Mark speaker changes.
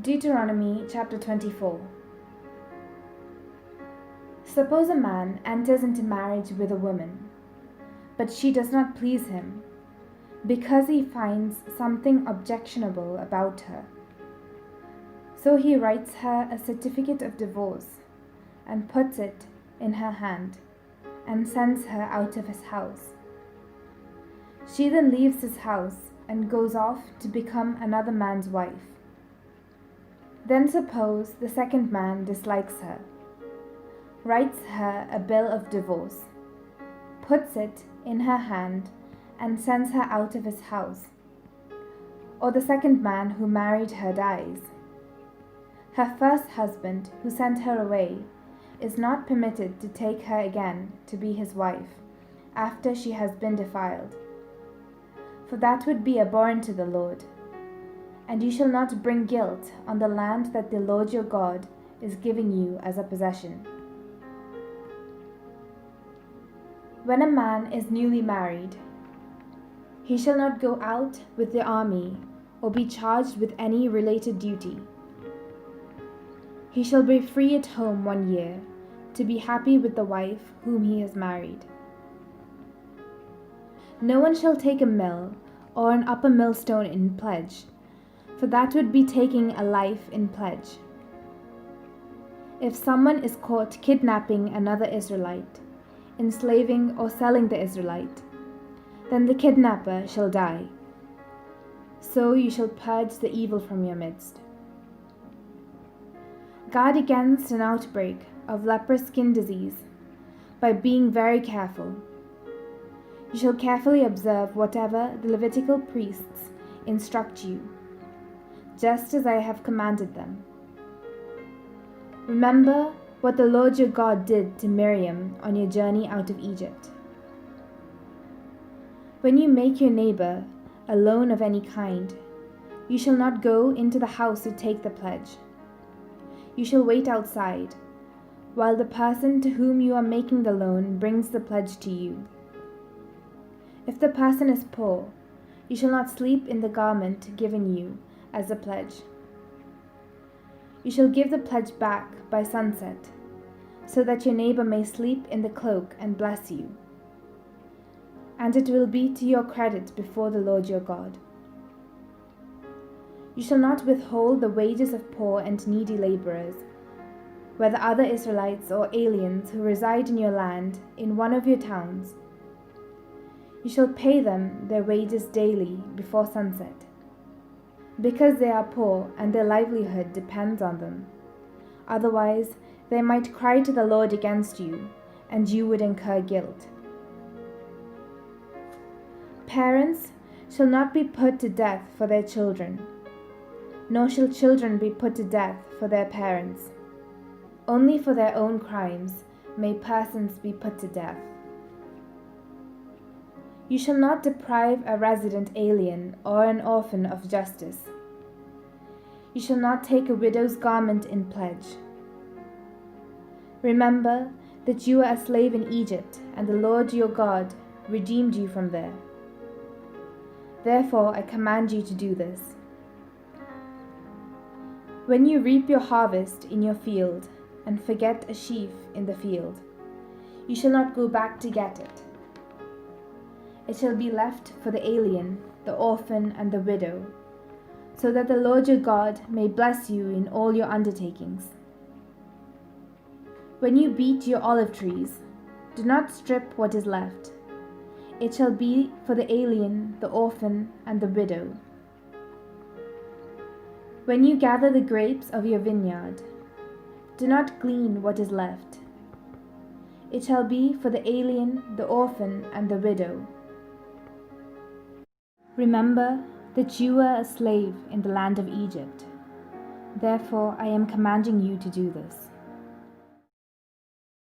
Speaker 1: Deuteronomy chapter 24. Suppose a man enters into marriage with a woman, but she does not please him, because he finds something objectionable about her. So he writes her a certificate of divorce and puts it in her hand and sends her out of his house. She then leaves his house and goes off to become another man's wife. Then suppose the second man dislikes her, writes her a bill of divorce, puts it in her hand, and sends her out of his house. Or the second man who married her dies. Her first husband, who sent her away, is not permitted to take her again to be his wife after she has been defiled, for that would be abhorrent to the Lord. And you shall not bring guilt on the land that the Lord your God is giving you as a possession. When a man is newly married, he shall not go out with the army or be charged with any related duty. He shall be free at home 1 year to be happy with the wife whom he has married. No one shall take a mill or an upper millstone in pledge, for that would be taking a life in pledge. If someone is caught kidnapping another Israelite, enslaving or selling the Israelite, then the kidnapper shall die. So you shall purge the evil from your midst. Guard against an outbreak of leprous skin disease by being very careful. You shall carefully observe whatever the Levitical priests instruct you, just as I have commanded them. Remember what the Lord your God did to Miriam on your journey out of Egypt. When you make your neighbor a loan of any kind, you shall not go into the house to take the pledge. You shall wait outside, while the person to whom you are making the loan brings the pledge to you. If the person is poor, you shall not sleep in the garment given you as a pledge. You shall give the pledge back by sunset, so that your neighbor may sleep in the cloak and bless you. And it will be to your credit before the Lord your God. You shall not withhold the wages of poor and needy laborers, whether other Israelites or aliens who reside in your land in one of your towns. You shall pay them their wages daily before sunset, because they are poor and their livelihood depends on them. Otherwise, they might cry to the Lord against you, and you would incur guilt. Parents shall not be put to death for their children, nor shall children be put to death for their parents. Only for their own crimes may persons be put to death. You shall not deprive a resident alien or an orphan of justice. You shall not take a widow's garment in pledge. Remember that you were a slave in Egypt, and the Lord your God redeemed you from there. Therefore I command you to do this. When you reap your harvest in your field, and forget a sheaf in the field, you shall not go back to get it. It shall be left for the alien, the orphan, and the widow, so that the Lord your God may bless you in all your undertakings. When you beat your olive trees, do not strip what is left. It shall be for the alien, the orphan, and the widow. When you gather the grapes of your vineyard, do not glean what is left. It shall be for the alien, the orphan, and the widow. Remember that you were a slave in the land of Egypt. Therefore I am commanding you to do this.